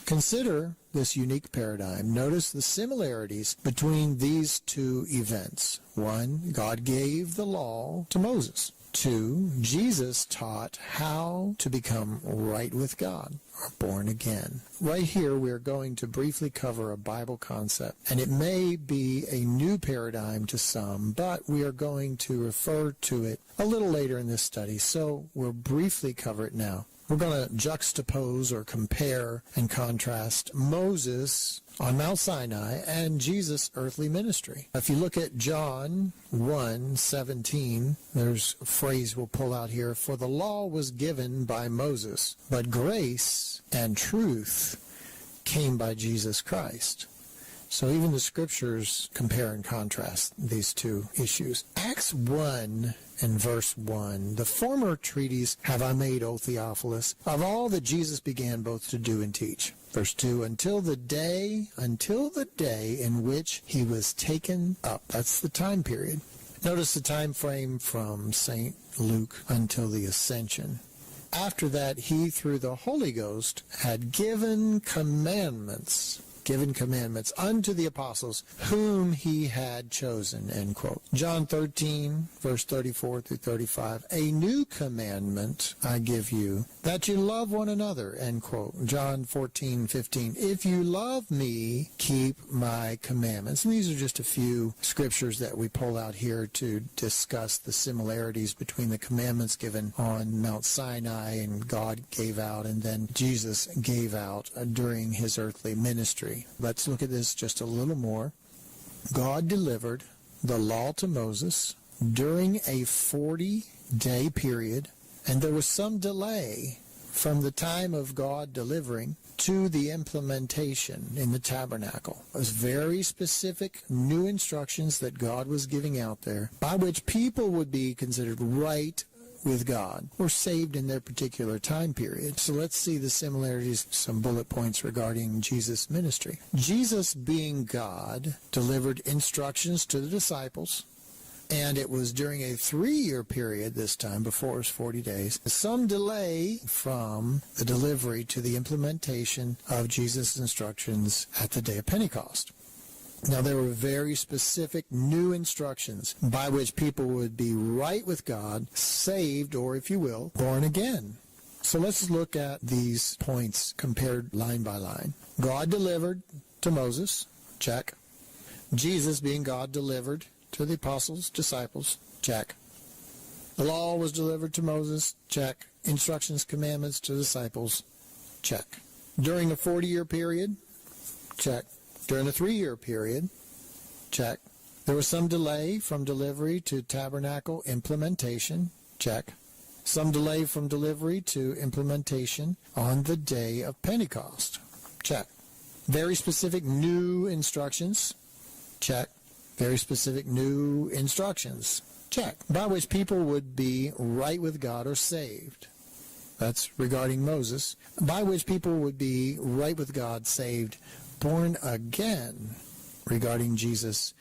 Consider this unique paradigm. Notice the similarities between these two events. 1, God gave the law to Moses. 2, Jesus taught how to become right with God, or born again. Right here, we're going to briefly cover a Bible concept, and it may be a new paradigm to some, but we are going to refer to it a little later in this study, so we'll briefly cover it now. We're going to juxtapose or compare and contrast Moses on Mount Sinai and Jesus' earthly ministry. If you look at John 1:17, there's a phrase we'll pull out here. For the law was given by Moses, but grace and truth came by Jesus Christ. So even the scriptures compare and contrast these two issues. Acts 1 and verse 1, the former treatise have I made, O Theophilus, of all that Jesus began both to do and teach. Verse 2, until the day in which he was taken up. That's the time period. Notice the time frame from St. Luke until the ascension. After that, he, through the Holy Ghost, had given commandments unto the apostles whom he had chosen, end quote. John 13, verse 34 through 35, a new commandment I give you, that you love one another, end quote. John 14:15, if you love me, keep my commandments. And these are just a few scriptures that we pull out here to discuss the similarities between the commandments given on Mount Sinai and God gave out, and then Jesus gave out during his earthly ministry. Let's look at this just a little more. God delivered the law to Moses during a 40-day period, and there was some delay from the time of God delivering to the implementation in the tabernacle. It was very specific new instructions that God was giving out there by which people would be considered right with God or saved in their particular time period. So let's see the similarities, some bullet points regarding Jesus' ministry. Jesus, being God, delivered instructions to the disciples, and it was during a 3-year period this time, before it was 40 days. Some delay from the delivery to the implementation of Jesus' instructions at the day of Pentecost. Now, there were very specific new instructions by which people would be right with God, saved, or if you will, born again. So let's look at these points compared line by line. God delivered to Moses, check. Jesus, being God, delivered to the apostles, disciples, check. The law was delivered to Moses, check. Instructions, commandments to disciples, check. During a 40-year period, check. During a 3-year period, check. There was some delay from delivery to tabernacle implementation, check. Some delay from delivery to implementation on the day of Pentecost, check. Very specific new instructions, check. Very specific new instructions, check. By which people would be right with God or saved. That's regarding Moses. By which people would be right with God, saved, born again, regarding Jesus'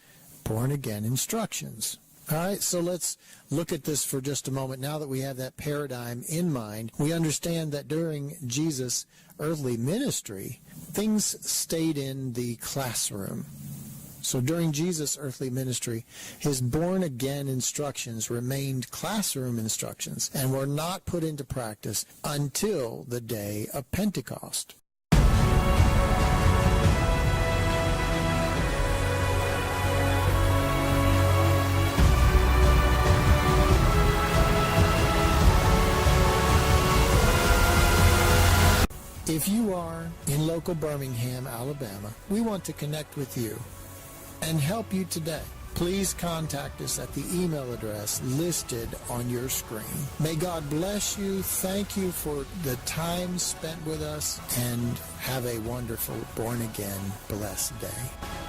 born again instructions. All right, so let's look at this for just a moment. Now that we have that paradigm in mind, we understand that during Jesus' earthly ministry, things stayed in the classroom. So during Jesus' earthly ministry, his born again instructions remained classroom instructions and were not put into practice until the day of Pentecost. If you are in local Birmingham, Alabama, we want to connect with you and help you today. Please contact us at the email address listed on your screen. May God bless you. Thank you for the time spent with us, and have a wonderful, born-again, blessed day.